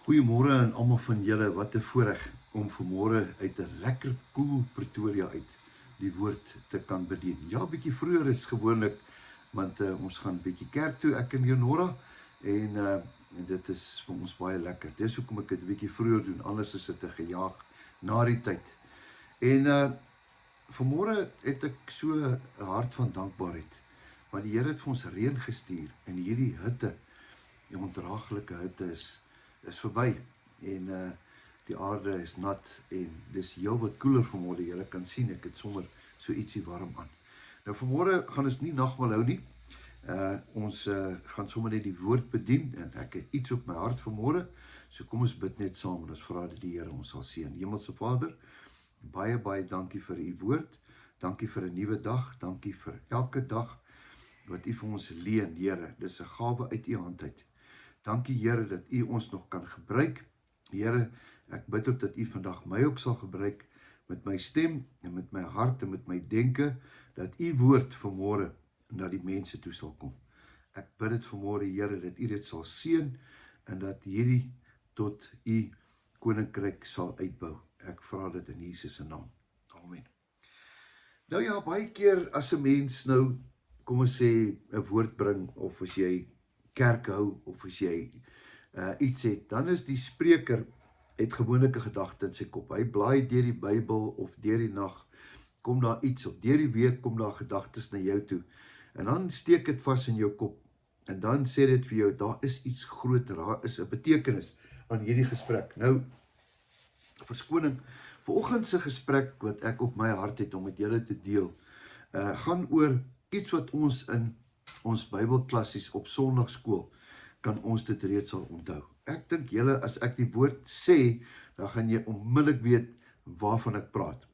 Goeiemôre aan almal van julle, wat 'n voorreg om vanmôre uit 'n lekker koel Pretoria uit die woord te kan bedien. Ja, bietjie vroeër is gewoonlik, want ons gaan bietjie kerk toe, ek en Jonora, en dit is vir ons baie lekker. Dis hoekom ek dit 'n bietjie vroeër doen, anders is dit 'n gejaag na die tyd. En vanmôre het ek so 'n hart van dankbaarheid, want die Here het vir ons reën gestuur en hierdie hitte, die ondraaglike hitte is verby en die aarde is nat en dis heel wat koeler vanmôre. Julle kan sien ek het sommer so ietsie warm aan. Nou vanmôre gaan ons nie nagmaal hou nie. Ons gaan sommer net die woord bedien en ek het iets op my hart vanmôre. So kom ons bid net saam en ons vra dat die Here ons sal seën. Hemelse Vader, baie dankie vir u woord. Dankie vir 'n nuwe dag. Dankie vir elke dag wat u vir ons leen, Here. Dis 'n gawe uit u hand uit. Dankie Here dat u ons nog kan gebruik. Here, ek bid ook dat u vandag my ook sal gebruik met my stem en met my hart en met my denke, dat u woord vanmôre na die mense toe sal kom. Ek bid dit vanmôre Here dat u dit sal seën en dat hierdie tot u koninkryk sal uitbou. Ek vra dit in Jesus se naam. Amen. Nou ja, baie keer as 'n mens nou, kom ons sê, 'n woord bring, of as jy kerk hou, of as jy iets het, dan is die spreker, het gewoonlik 'n gedagte in sy kop. Hy blaai deur die Bybel, of deur die nag, kom daar iets, of deur die week kom daar gedagtes na jou toe, en dan steek dit vas in jou kop, en dan sê dit vir jou, daar is iets groter, daar is 'n betekenis aan hierdie gesprek. Nou, verskoning, vanoggend se gesprek wat ek op my hart het om met julle te deel, gaan oor iets wat ons in ons Bybelklassies op Sondagskool kan ons dit reeds al onthou. Ek dink julle, as ek die woord sê, dan gaan jy onmiddellik weet waarvan ek praat.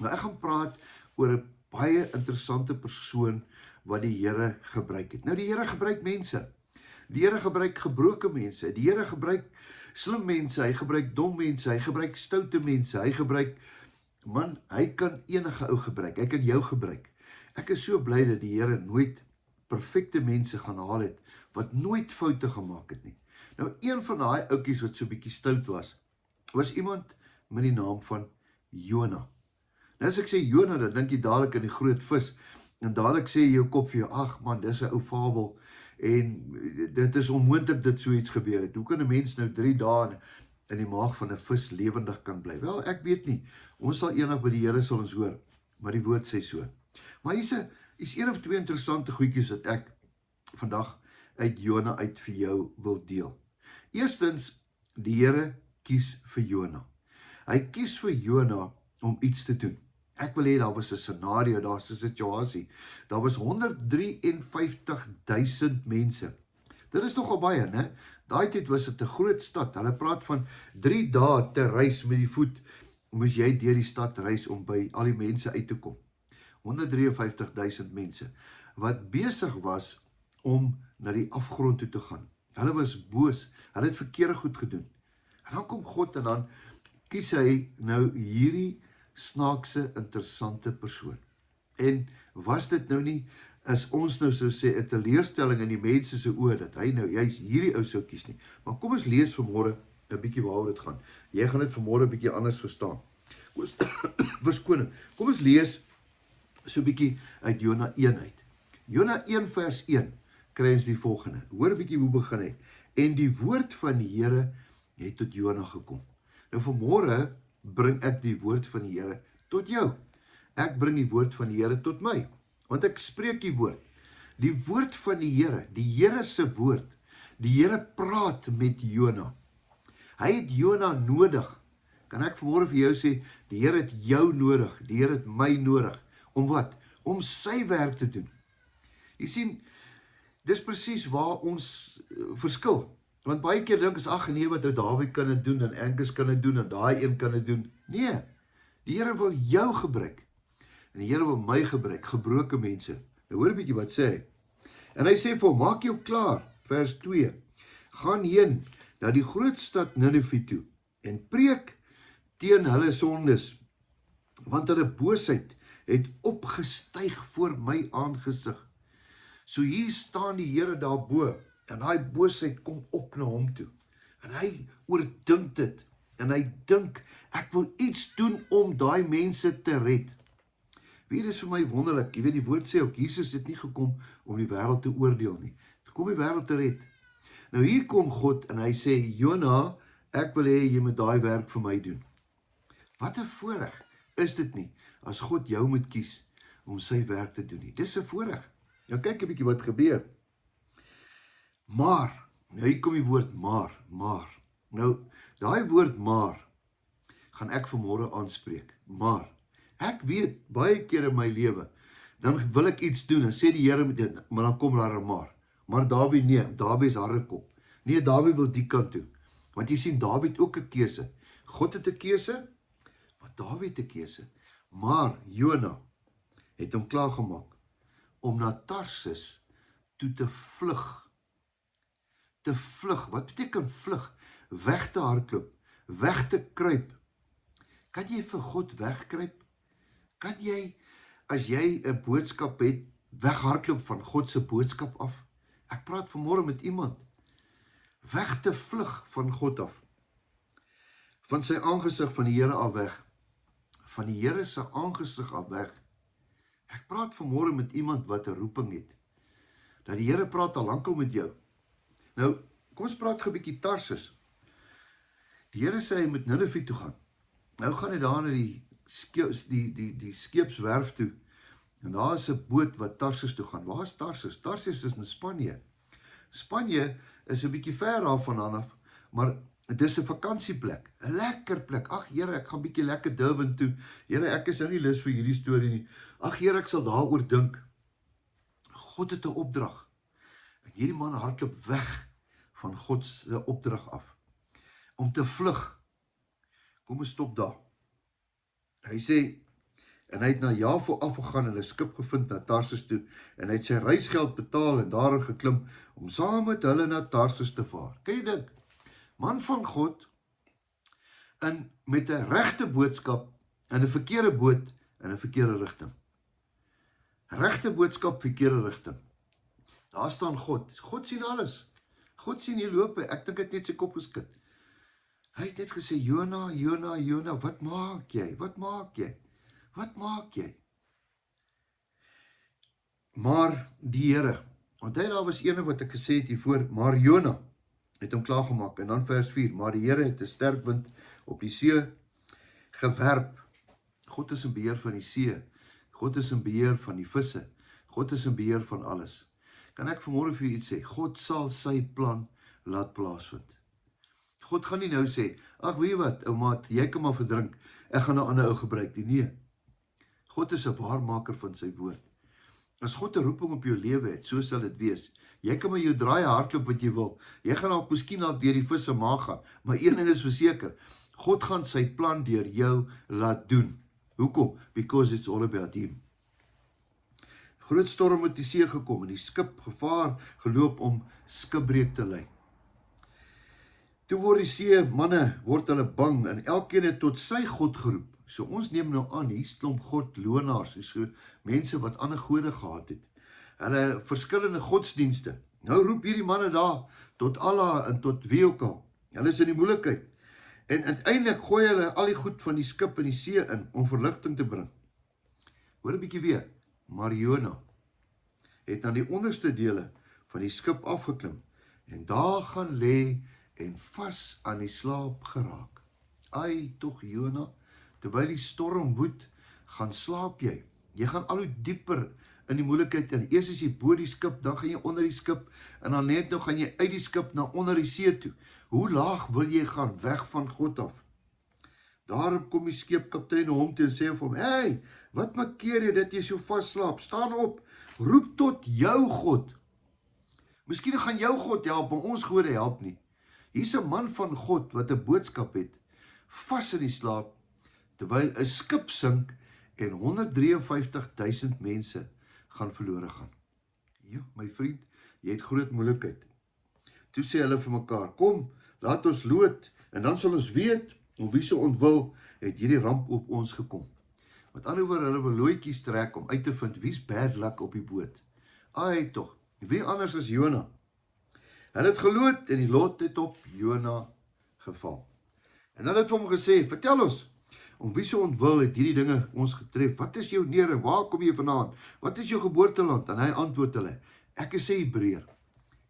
Nou ek gaan praat oor 'n baie interessante persoon wat die Here gebruik het. Nou die Here gebruik mense. Die Here gebruik gebroke mense. Die Here gebruik slim mense, hy gebruik dom mense, hy gebruik stoute mense, hy gebruik, man, hy kan enige ou gebruik, hy kan jou gebruik. Ek is so bly dat die Here nooit perfekte mense gaan haal het, wat nooit foute gemaak het nie. Nou, een van daai ouetjies wat so bietjie stout was iemand met die naam van Jona. Nou as ek sê Jona, dan dink jy dadelik aan die groot vis, en dadelik sê jou kop vir jou, ag man, dis 'n ou fabel, en dit is onmoontlik dat so iets gebeur het. Hoe kan 'n mens nou 3 dae in die maag van 'n vis lewendig kan bly? Wel, ek weet nie, ons sal eendag by die Here sal ons hoor, maar die woord sê so. Maar hier's een of twee interessante goedjies wat ek vandag uit Jona uit vir jou wil deel. Eerstens, die Here kies vir Jona. Hy kies vir Jona om iets te doen. Ek wil hê daar was 'n scenario, daar's 'n situasie. Daar was 153.000 mense. Dit is nogal baie, né? Daai tyd was dit 'n groot stad. Hulle praat van 3 dae te reis met die voet. Moes jy deur die stad reis om by al die mense uit te kom. 153.000 mense wat besig was om na die afgrond toe te gaan. Hulle was boos, hulle het verkeerde goed gedoen. En dan kom God en dan kies hy nou hierdie snaakse, interessante persoon. En was dit nou nie, as ons nou sou sê, 'n teleurstelling in die mense se oë, dat hy nou juist hierdie ou sou kies nie. Maar kom ons lees vanmôre 'n bietjie waaroor dit gaan. Jy gaan dit vanmôre 'n bietjie anders verstaan. Verskoning. Kom ons lees so 'n bietjie uit Jona 1 uit. Jona 1 vers 1 kry ons die volgende. Hoor 'n bietjie hoe begin hy. En die woord van die Here het tot Jona gekom. Nou vanmôre bring ek die woord van die Here tot jou. Ek bring die woord van die Here tot my, want ek spreek die woord. Die woord van die Here se woord. Die Here praat met Jona. Hy het Jona nodig. Kan ek vanmôre vir jou sê, die Here het jou nodig, die Here het my nodig. Om wat? Om sy werk te doen. Jy sien, dis presies waar ons verskil. Want baie keer dink ons, ag nee, wat ou Dawid kan dit doen, en Angus kan dit doen, en daai een kan dit doen. Nee, die Here wil jou gebruik. En die Here wil my gebruik, gebroke mense. Nou hoor 'n bietjie wat sê hy. En hy sê vir hom, maak jou klaar, vers 2. Gaan heen na die groot stad Ninive toe, en preek teen hulle sondes, want hulle boosheid het opgestyg voor my aangesig. So hier staan die Here daarbo, en daai boosheid kom op na hom toe. En hy oordink dit. En hy dink, ek wil iets doen om daai mense te red. Weet, dit is vir my wonderlik. Jy weet, die woord sê ook, Jesus het nie gekom om die wêreld te oordeel nie. Hy kom die wêreld te red. Nou hier kom God en hy sê, Jona, ek wil hê jy moet daai werk vir my doen. Wat 'n voorreg is dit nie, as God jou moet kies om sy werk te doen nie. Dis 'n voorreg. Nou kyk 'n bietjie wat gebeur. Maar, nou hier kom die woord maar. Nou, daai woord maar, gaan ek vanmôre aanspreek. Maar, ek weet, baie keer in my lewe, dan wil ek iets doen, en sê die Here met dit, maar dan kom daar 'n maar. Maar Dawie, nee, Dawie is harde kop. Nee, Dawie wil die kant toe. Want jy sien, Dawie het ook 'n keuse. God het 'n keuse, maar Dawie het 'n keuse. Maar Jona het hom klaargemaak om na Tarsis toe te vlug. Te vlug, wat beteken vlug? Weg te hardloop, weg te kruip. Kan jy vir God wegkruip? Kan jy, as jy 'n boodskap het, weghardloop van God se boodskap af? Ek praat vanmôre met iemand. Weg te vlug van God af. Van sy aangesig van die Here af weg. Van die Here se aangesig af weg. Ek praat vanmôre met iemand wat 'n roeping het. Dat die Here praat al lankal met jou. Nou, kom ons praat 'n bietjie Tarsis. Die Here sê hy moet Ninive toe gaan. Nou gaan hy daar na die skeepswerf toe. En daar is 'n boot wat Tarsis toe gaan. Waar is Tarsis? Tarsis is in Spanje. Spanje is 'n bietjie ver daarvandaan af, maar dit is 'n vakansieplek, 'n lekker plek. Ag Here, ek gaan bietjie lekker Durban toe. Here, ek is nou nie lus vir hierdie storie nie. Ag Here, ek sal daaroor dink. God het 'n opdrag. En hierdie man hardloop weg van God se opdrag af. Om te vlug. Kom ons stop daar. Hy sê, en hy het na Jafo afgegaan en 'n skip gevind na Tarsis toe, en hy het sy reisgeld betaal en daarin geklim, om saam met hulle na Tarsis te vaar. Kan jy dink, man van God, en met 'n regte boodskap, in 'n verkeerde boot, in 'n verkeerde rigting. Regte boodskap, verkeerde rigting. Daar staan God. God sien alles. God sien jy loop, ek dink hy het net sy kop geskit. Hy het net gesê, Jona, Jona, Jona, wat maak jy? Wat maak jy? Wat maak jy? Maar die Here, want daar was ene wat ek gesê het hiervoor, maar Jona het hom klaargemaak. En dan vers 4, maar die Here het 'n sterk wind op die see gewerp. God is in beheer van die see. God is in beheer van die visse. God is in beheer van alles. Kan ek vanmôre vir u iets sê? God sal sy plan laat plaasvind. God gaan nie nou sê, ag weet jy wat, ou maat, jy kan maar verdrink, ek gaan 'n ander ou gebruik nie. Nee. God is 'n waarmaker van sy woord. As God 'n roeping op jou lewe het, so sal dit wees. Jy kan maar jou draai hardloop wat jy wil. Jy gaan dalk miskien deur die vis se maag gaan, maar een ding is verseker, God gaan sy plan deur jou laat doen. Hoekom? Because it's all about him. Groot storm het die see gekom en die skip gevaar geloop om skipbreek te lei. Toe word die see manne, word hulle bang en elkeen het tot sy God geroep. So ons neem nou aan, hier klomp godlonaars, mense wat ander gode gehad het. Hulle verskillende godsdienste. Nou roep hierdie manne daar tot Allah en tot wie ook al. Hulle is in die moeilikheid. En uiteindelik gooi hulle al die goed van die skip in die see in om verligting te bring. Hoor 'n bietjie weer. Maar Jona het aan die onderste dele van die skip afgeklim en daar gaan lê en vas aan die slaap geraak. Ai tog Jona, terwyl die storm woed, gaan slaap jy. Jy gaan al hoe dieper in die moeilikheid in. Eers is jy bo die skip, dan gaan jy onder die skip en dan net nou gaan jy uit die skip na onder die see toe. Hoe laag wil jy gaan weg van God af? Daarop kom die skeepkaptein hom toe en sê vir hom, hey, wat makeer jy dat jy so vas slaap? Staan op, roep tot jou God. Miskien gaan jou God help, maar ons gode help nie. Hier's 'n man van God wat 'n boodskap het, vas in die slaap, terwyl 'n skip sink en 153.000 mense gaan verlore gaan. Ja, my vriend, jy het groot moeilikheid. Toe sê hulle vir mekaar, kom, laat ons lood, en dan sal ons weet, om wie se ontwil het hierdie ramp op ons gekom. Met ander woorde, hulle wil looitjies trek om uit te vind wie's bad luck op die boot. Ai tog, wie anders as Jona? Hulle het geloot en die lot het op Jona geval. En hulle het vir hom gesê, vertel ons, om wie se ontwil het hierdie dinge ons getref? Wat is jou neer en waar kom jy vandaan? Wat is jou geboorteland? En hy antwoord hulle, ek is 'n Hebreër.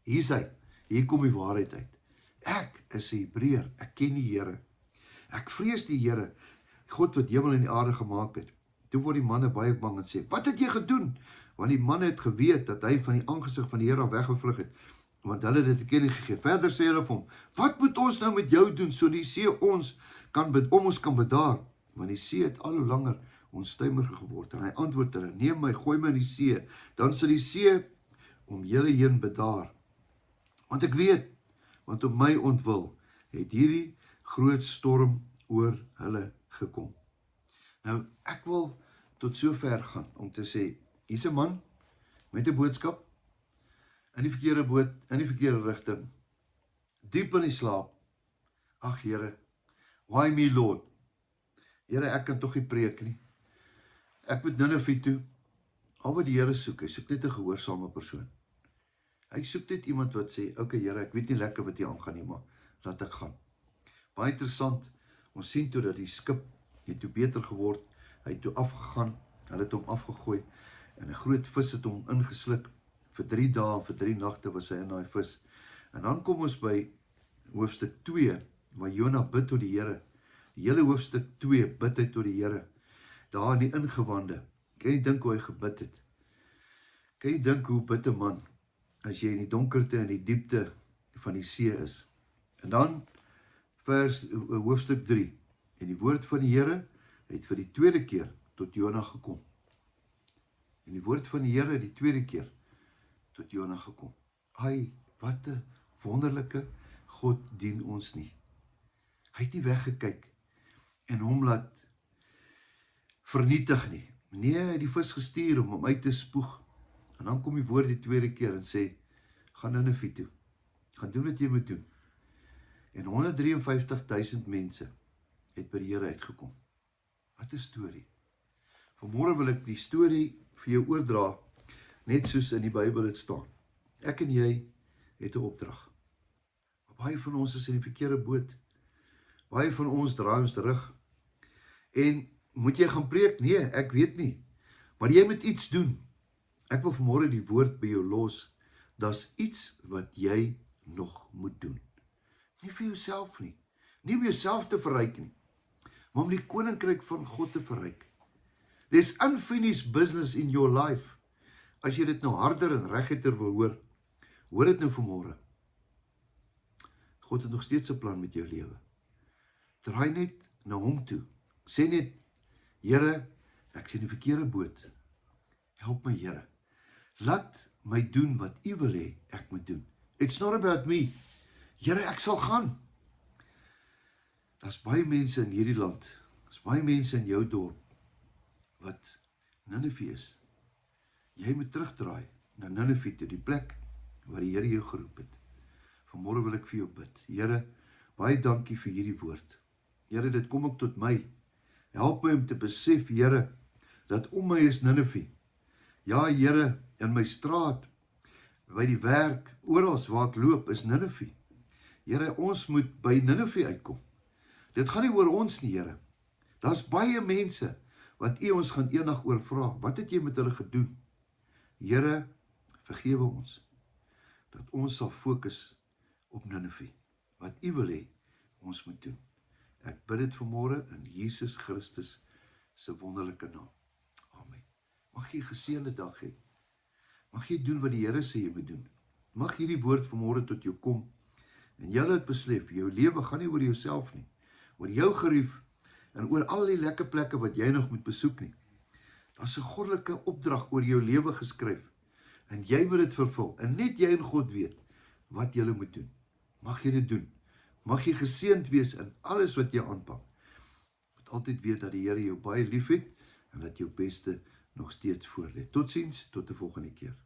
Hier is hy, hier kom die waarheid uit. Ek is 'n Hebreër, ek ken die Here. Ek vrees die Here, God wat hemel en die aarde gemaak het. Toe word die manne baie bang en sê, wat het jy gedoen? Want die manne het geweet dat hy van die aangesig van die Here af weggevlug het, want hulle het dit te kenne gegee. Verder sê hulle vir hom, wat moet ons nou met jou doen, so die see ons kan bedaar? Want die see het al hoe langer onstuimig geword. En hy antwoord hulle, neem my, gooi my in die see, dan sal die see om julle heen bedaar. Want ek weet, want op my ontwil het hierdie groot storm oor hulle gekom. Nou, ek wil tot so ver gaan om te sê, hier's 'n man met 'n boodskap, in die verkeerde boot, in die verkeerde rigting, diep in die slaap. Ag Here, why me Lord? Here, ek kan tog nie preek nie. Ek moet Ninive toe. Al wat die Here soek, hy soek net 'n gehoorsame persoon. Hy soek net iemand wat sê, okay Here, ek weet nie lekker wat hier aangaan nie, maar laat ek gaan. Baie interessant, ons sien toe dat die skip het toe beter geword, hy het toe afgegaan, hulle het hom afgegooi, en 'n groot vis het hom ingesluk, vir 3 dae, vir 3 nagte was hy in daai vis. En dan kom ons by hoofstuk 2, waar Jona bid tot die Here. Die hele hoofstuk 2 bid hy tot die Here, daar in die ingewande. Kan jy dink hoe hy gebid het? Kan jy dink hoe bid 'n man, as jy in die donkerte en die diepte van die see is? En dan, hoofstuk 3, en die woord van die Here het vir die tweede keer tot Jona gekom. En die woord van die Here die tweede keer tot Jona gekom. Ai, wat 'n wonderlike God dien ons nie. Hy het nie weggekyk en hom laat vernietig nie. Nee, hy het die vis gestuur om hom uit te spoeg. En dan kom die woord die tweede keer en sê, gaan Ninive toe. Gaan doen wat jy moet doen. En 153.000 mense het by die Here uitgekom. Wat 'n storie. Vanmôre wil ek die storie vir jou oordra, net soos in die Bybel het staan. Ek en jy het 'n opdrag. Maar baie van ons is in die verkeerde boot. Baie van ons draai ons terug. En moet jy gaan preek? Nee, ek weet nie. Maar jy moet iets doen. Ek wil vanmôre die woord by jou los. Daar's iets wat jy nog moet doen. Nie vir jouself nie. Nie om jouself te verryk nie, maar om die koninkryk van God te verryk. There's unfinished business in your life. As jy dit nou harder en reguiter wil hoor, hoor dit nou vanmôre. God het nog steeds 'n plan met jou lewe. Draai net na hom toe. Sê net, Here, ek is in die verkeerde boot. Help my, Here. Laat my doen wat U wil hê ek moet doen. It's not about me. Here, ek sal gaan. Daar's baie mense in hierdie land, daar's baie mense in jou dorp, wat Ninive is. Jy moet terugdraai na Ninive toe, die plek waar die Here jou geroep het. Vanmôre wil ek vir jou bid. Here, baie dankie vir hierdie woord. Here, dit kom ook tot my. Help my om te besef, Here, dat om my is Ninive. Ja, Here, in my straat, by die werk, oral waar ek loop, is Ninive. Here, ons moet by Ninive uitkom. Dit gaan nie oor ons nie, Here. Daar's baie mense wat U ons gaan eendag oorvra. Wat het jy met hulle gedoen? Here, vergewe ons, dat ons sal fokus op Ninive, wat U wil hê ons moet doen. Ek bid dit vanmôre in Jesus Christus se wonderlike naam. Amen. Mag jy 'n geseënde dag hê. Mag jy doen wat die Here sê jy moet doen. Mag hierdie woord vanmôre tot jou kom. En jy het besef, jou lewe gaan nie oor jouself nie, oor jou gerief en oor al die lekker plekke wat jy nog moet besoek nie. Daar's 'n goddelike opdrag oor jou lewe geskryf en jy moet dit vervul. En net jy en God weet wat jy moet doen. Mag jy dit doen. Mag jy geseënd wees in alles wat jy aanpak. Moet altyd weet dat die Here jou baie liefhet en dat jou beste nog steeds voor lê. Totsiens, tot 'n volgende keer.